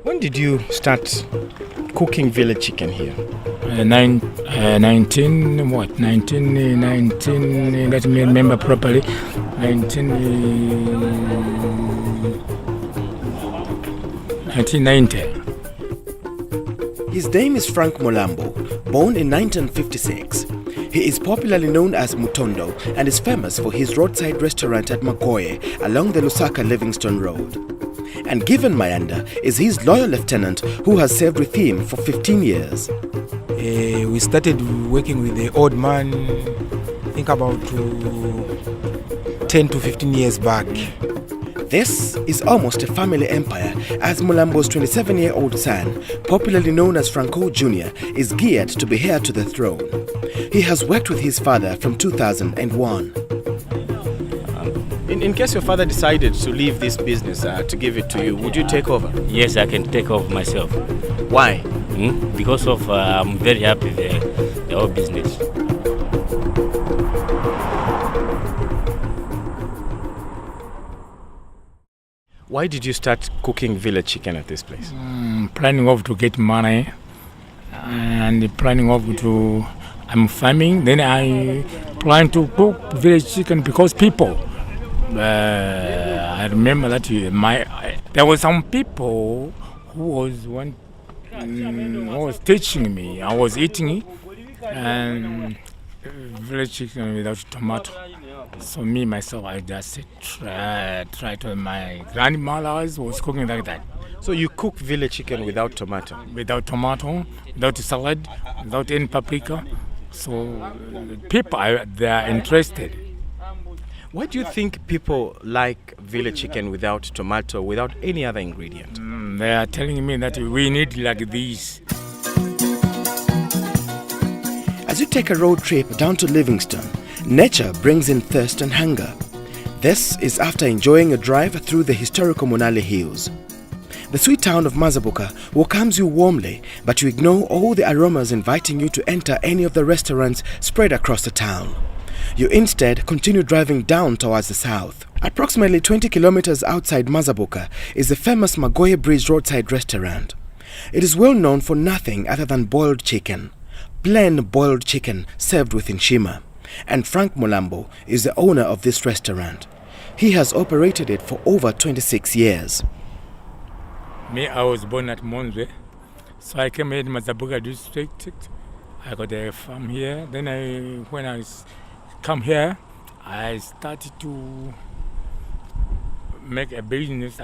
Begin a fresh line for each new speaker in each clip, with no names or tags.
When did you start cooking village chicken here?
19, let me remember properly, 1990.
His name is Frank Mulambo, born in 1956. He is popularly known as Mutondo and is famous for his roadside restaurant at Magoye along the Lusaka Livingstone Road. And Given Mayanda is his loyal lieutenant who has served with him for 15 years.
We started working with the old man, I think about 10 to 15 years back.
This is almost a family empire as Mulambo's 27-year-old son, popularly known as Franco Jr., is geared to be heir to the throne. He has worked with his father from 2001. In case your father decided to leave this business to give it to you, would you take over?
Yes, I can take over myself.
Why?
Because of I'm very happy with the whole business.
Why did you start cooking village chicken at this place?
Planning of to get money and planning of to I'm farming. Then I plan to cook village chicken because people. I remember that there were some people who was teaching me. I was eating it and village chicken without tomato. So me myself, I just tried to. My grandmother was cooking like that.
So you cook village chicken without tomato?
Without tomato, without salad, without any paprika. So people they are interested.
Why do you think people like village chicken without tomato, without any other ingredient?
They are telling me that we need like this.
As you take a road trip down to Livingstone, nature brings in thirst and hunger. This is after enjoying a drive through the historical Monale Hills. The sweet town of Mazabuka welcomes you warmly, but you ignore all the aromas inviting you to enter any of the restaurants spread across the town. You instead continue driving down towards the south. Approximately 20 kilometers outside Mazabuka is the famous Magoye Roadside restaurant. It is well known for nothing other than boiled chicken. Plain boiled chicken served with nshima. And Frank Mulambo is the owner of this restaurant. He has operated it for over 26 years.
Me, I was born at Monze, so I came here in Mazabuka district. I got a farm here. Then when I come here, I started to make a business.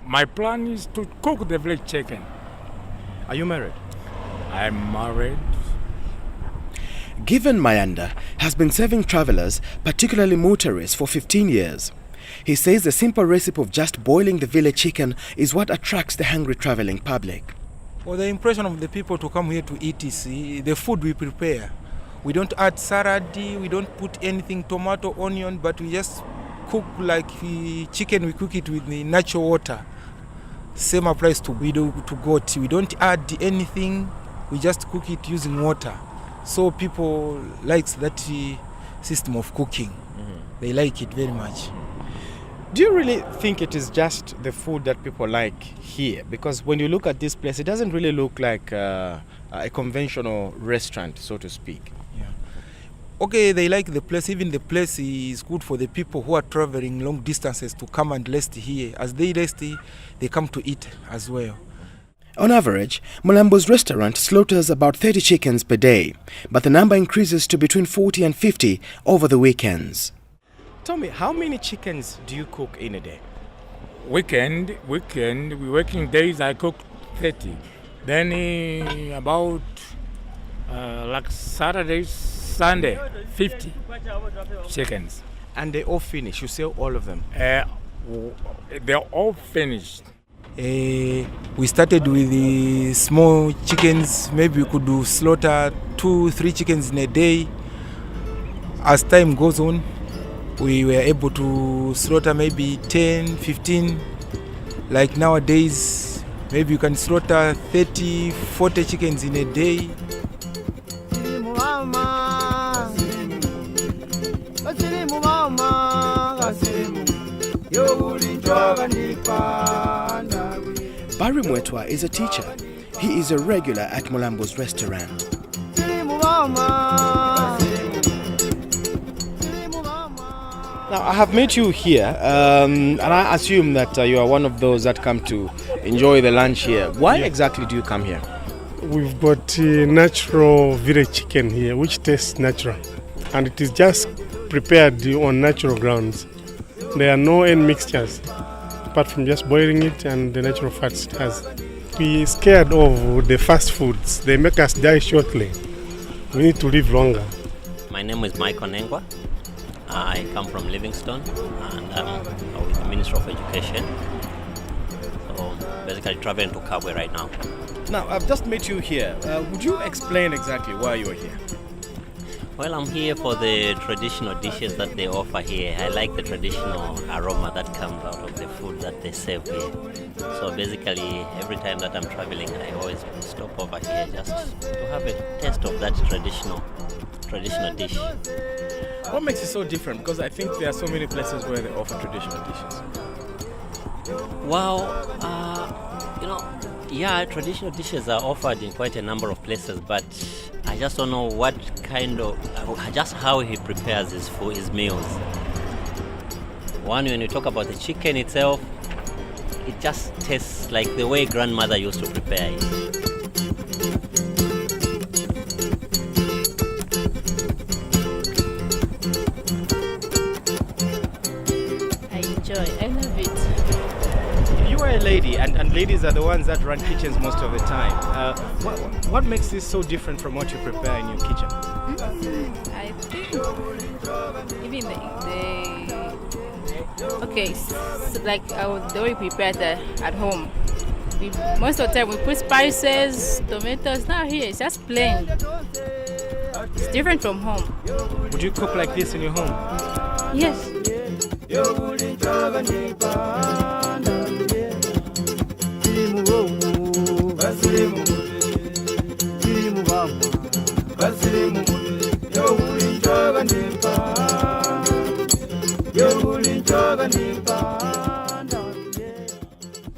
My plan is to cook the village chicken.
Are you married?
I'm married.
Given Mayanda has been serving travelers, particularly motorists, for 15 years. He says the simple recipe of just boiling the village chicken is what attracts the hungry traveling public.
Well, the impression of the people to come here to eat is the food we prepare. We don't add salad, we don't put anything, tomato, onion, but we just cook like chicken, we cook it with the natural water. Same applies to goat. We don't add anything, we just cook it using water. So people like that system of cooking. They like it very much.
Do you really think it is just the food that people like here? Because when you look at this place, it doesn't really look like a conventional restaurant, so to speak.
Yeah. Okay, they like the place. Even the place is good for the people who are traveling long distances to come and rest here. As they rest, they come to eat as well.
On average, Mulambo's restaurant slaughters about 30 chickens per day, but the number increases to between 40 and 50 over the weekends. Tell me, how many chickens do you cook in a day?
Weekend, working days I cook 30. Then about like Saturday, Sunday, 50 chickens.
And they all finish? You sell all of them?
They're all finished.
We started with the small chickens. Maybe we could slaughter 2-3 chickens in a day. As time goes on, we were able to slaughter maybe 10-15. Like nowadays, maybe you can slaughter 30-40 chickens in a day.
Barry Mwetwa is a teacher. He is a regular at Mulambo's restaurant. Now, I have met you here, and I assume that you are one of those that come to enjoy the lunch here. Why exactly do you come here?
We've got natural village chicken here, which tastes natural, and it is just prepared on natural grounds. There are no end mixtures, apart from just boiling it and the natural fats it has. We are scared of the fast foods. They make us die shortly. We need to live longer.
My name is Michael Nengwa. I come from Livingstone and I'm with the Ministry of Education. So basically traveling to Kabwe right now.
Now, I've just met you here. Would you explain exactly why you are here?
Well, I'm here for the traditional dishes that they offer here. I like the traditional aroma that comes out of the food that they serve here. So basically, every time that I'm traveling, I always stop over here just to have a taste of that traditional dish.
What makes it so different? Because I think there are so many places where they offer traditional dishes.
Well, traditional dishes are offered in quite a number of places, but I just don't know what kind of, just how he prepares his meals. One, when you talk about the chicken itself, it just tastes like the way grandmother used to prepare it.
I love it.
You are a lady, and ladies are the ones that run kitchens most of the time. What makes this so different from what you prepare in your kitchen?
I think even the way we prepare at home. Most of the time we put spices, tomatoes. Now here it's just plain. It's different from home.
Would you cook like this in your home?
Yes.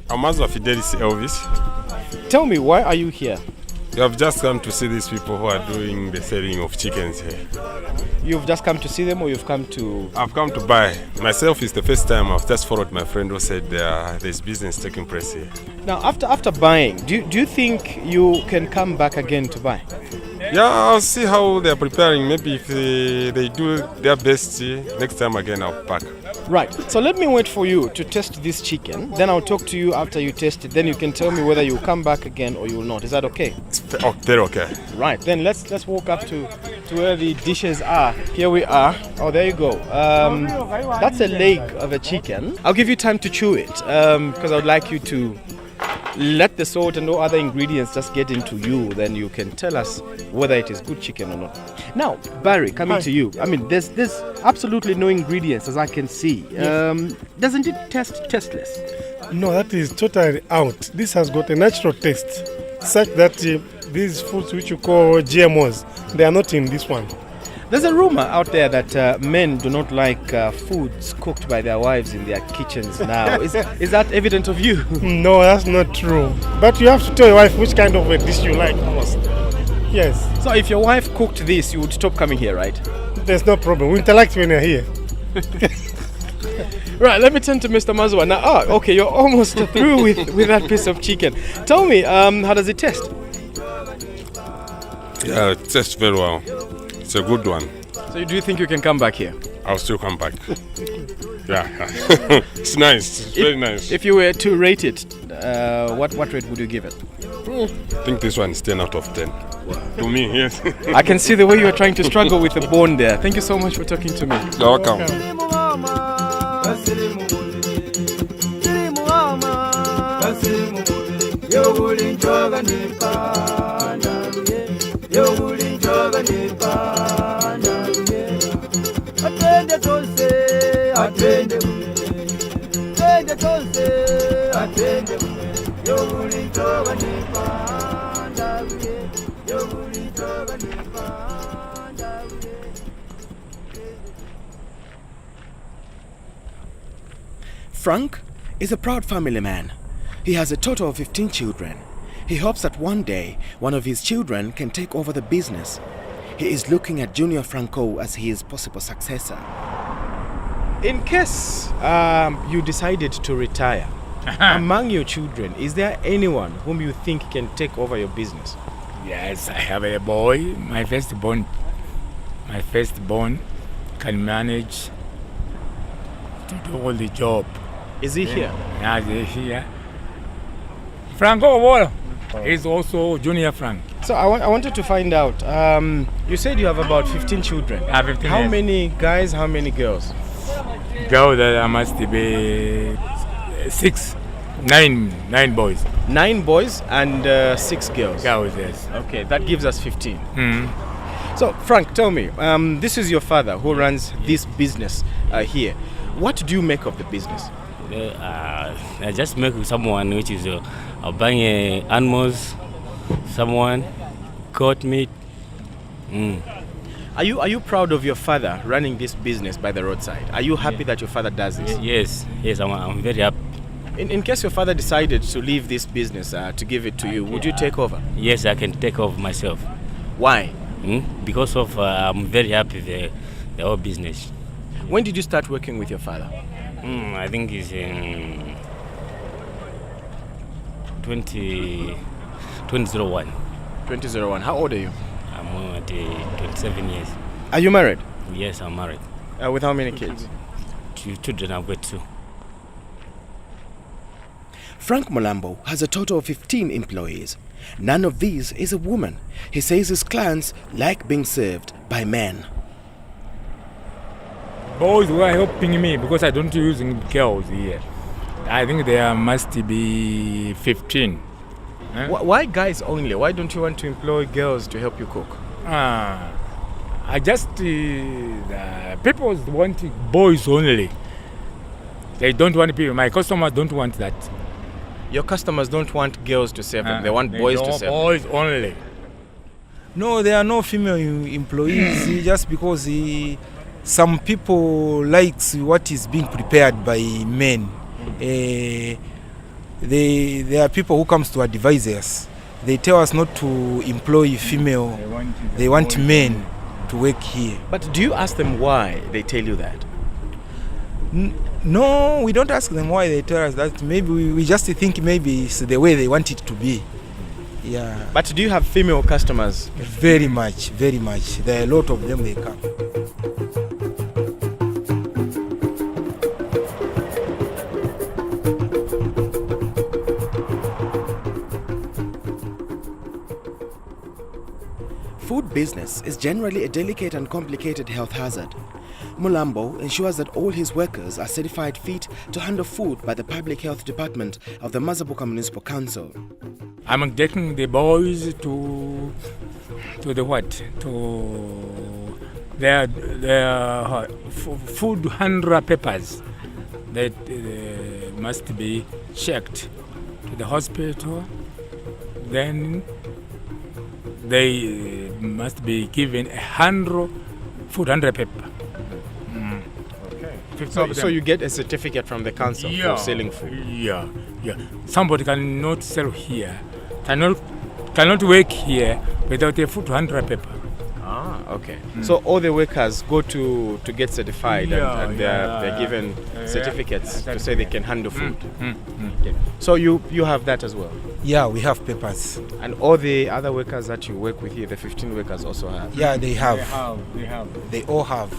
Amazo Fidelis Elvis.
Tell me, why are you here?
You have just come to see these people who are doing the selling of chickens here.
You've just come to see them, or you've come to...
I've come to buy. Myself, is the first time. I've just followed my friend who said there's business taking place here.
Now, after buying, do you think you can come back again to buy?
Yeah, I'll see how they're preparing. Maybe if they do their best, next time again I'll pack.
Right, so let me wait for you to test this chicken. Then I'll talk to you after you test it. Then you can tell me whether you'll come back again or you will not. Is that okay?
Very okay.
Right, then let's walk up to where the dishes are. Here we are. Oh, there you go. That's a leg of a chicken. I'll give you time to chew it because I would like you to let the salt and no other ingredients just get into you. Then you can tell us whether it is good chicken or not. Now, Barry, coming to you. I mean, there's absolutely no ingredients as I can see.
Yes.
Doesn't it taste tasteless?
No, that is totally out. This has got a natural taste, such that these foods which you call GMOs, they are not in this one.
There's a rumor out there that men do not like foods cooked by their wives in their kitchens now. Is that evident of you?
No, that's not true. But you have to tell your wife which kind of a dish you like most. Yes.
So if your wife cooked this, you would stop coming here, right?
There's no problem. We interact when you're here.
Right, let me turn to Mr. Mazwa. Now, okay, you're almost through with that piece of chicken. Tell me, how does it taste?
Yeah, it tastes very well. It's a good one.
So do you think you can come back here?
I'll still come back. Yeah, it's nice. It's very nice.
If you were to rate it, what rate would you give it?
I think this one is 10 out of 10. To me, yes.
I can see the way you are trying to struggle with the bone there. Thank you so much for talking to me.
You're welcome.
Frank is a proud family man. He has a total of 15 children. He hopes that one day one of his children can take over the business. He is looking at Junior Franco as his possible successor.
In case you decided to retire, among your children, is there anyone whom you think can take over your business?
Yes, I have a boy. My firstborn can manage to do all the job.
Is he here?
Yeah, he's here. Franco is also Junior Frank.
So I wanted to find out, you said you have about 15 children.
I have 15
How
yes.
many guys, how many girls?
Girls, there must be 9 boys.
9 boys and 6 girls.
Girls, yes.
Okay, that gives us 15.
Mm.
So Frank, tell me, this is your father who runs this business here. What do you make of the business?
I just make someone which is buying animals, someone goat meat.
Are you proud of your father running this business by the roadside? Are you happy that your father does this?
Yes, I'm very happy.
In case your father decided to leave this business to give it to you, would you take over?
Yes, I can take over myself.
Why?
Because of I'm very happy the whole business.
When did you start working with your father?
I think it's in 2001.
2001. How old are you?
I'm at 27 years.
Are you married?
Yes, I'm married.
With how many kids?
2 children, I've got 2.
Frank Mulambo has a total of 15 employees. None of these is a woman. He says his clients like being served by men.
Boys were helping me because I don't use girls here. I think there must be 15.
Why guys only? Why don't you want to employ girls to help you cook?
I just people want boys only. They don't want people. My customers don't want that.
Your customers don't want girls to serve them. They want boys to serve them.
Boys only.
No, there are no female employees just because some people likes what is being prepared by men. There are people who comes to advise us. They tell us not to employ female. They want men to work here.
But do you ask them why they tell you that?
No, we don't ask them why they tell us that. Maybe we just think maybe it's the way they want it to be. Yeah.
But do you have female customers?
Very much, very much. There are a lot of them, they come.
Food business is generally a delicate and complicated health hazard. Mulambo ensures that all his workers are certified fit to handle food by the Public Health Department of the Mazabuka Municipal Council.
I'm taking the boys to the what? To their food handler papers that must be checked to the hospital. Then they must be given a food handler paper.
So you get a certificate from the council for selling food?
Yeah. Somebody cannot sell here, cannot work here without a food handler paper.
Okay. So all the workers go to get certified and they're given certificates to say they can handle food. Okay. So you have that as well?
Yeah, we have papers.
And all the other workers that you work with here, the 15 workers also have?
Yeah, they have.
They have.
They all have.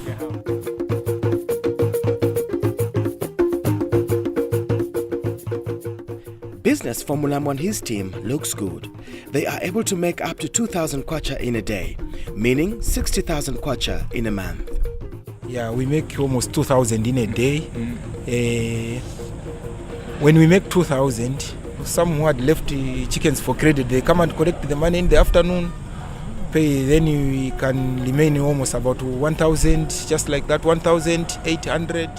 Business for Mulambo and his team looks good. They are able to make up to 2,000 kwacha in a day, meaning 60,000 kwacha in a month.
Yeah, we make almost 2,000 in a day. When we make 2,000, some who had left chickens for credit, they come and collect the money in the afternoon, pay, then we can remain almost about 1,000, just like that, 1,800.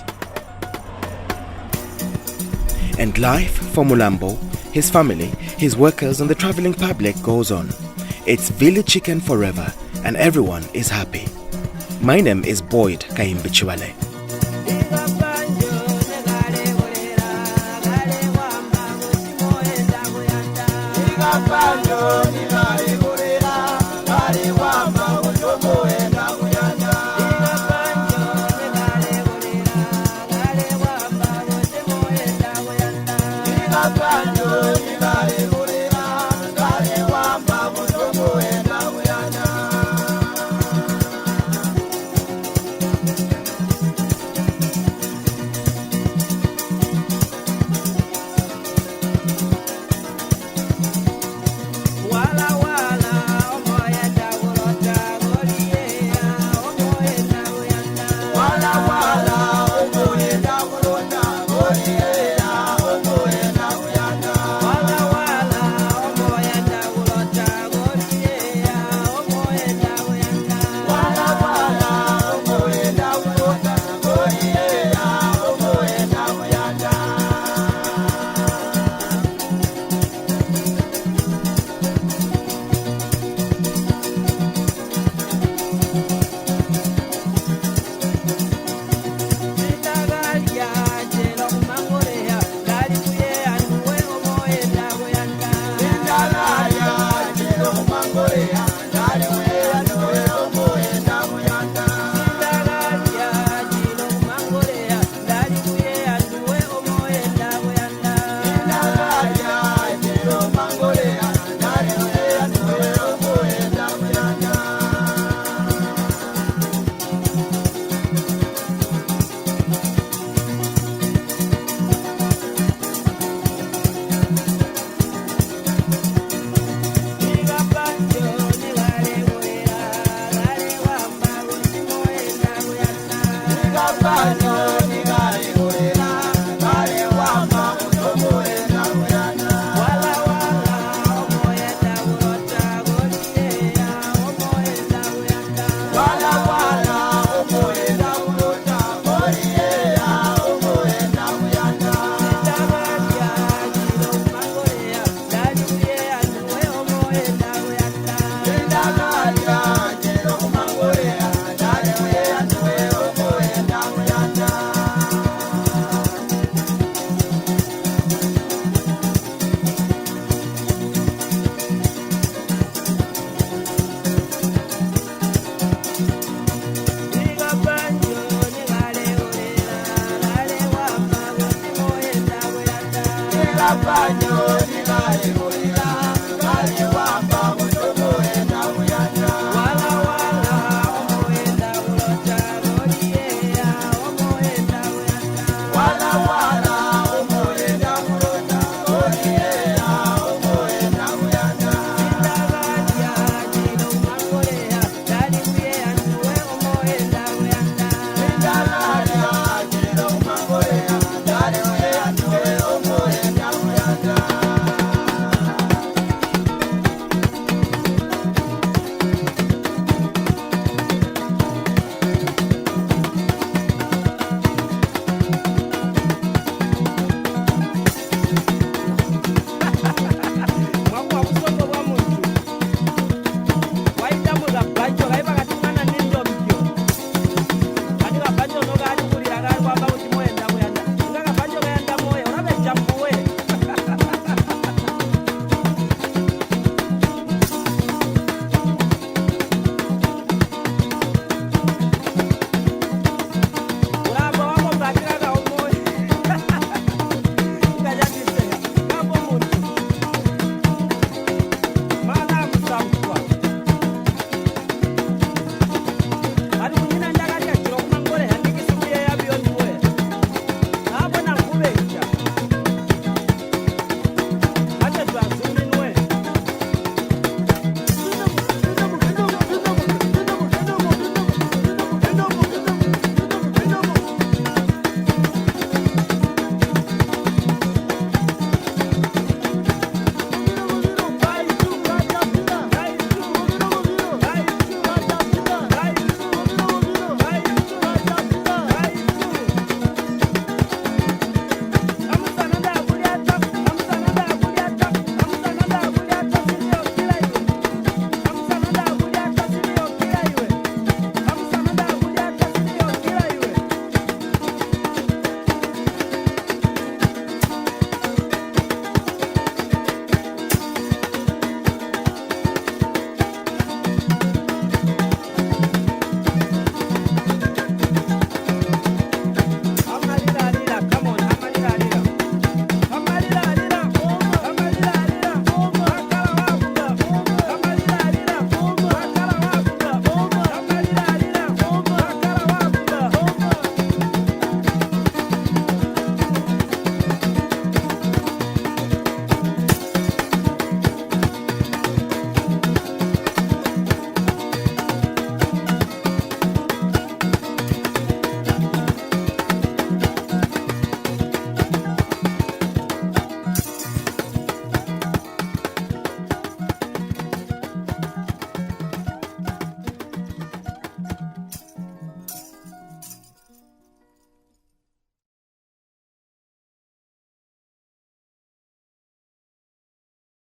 And life for Mulambo, his family, his workers and the traveling public goes on. It's village chicken forever and everyone is happy. My name is Boyd Kaimbi Chibale.
Wala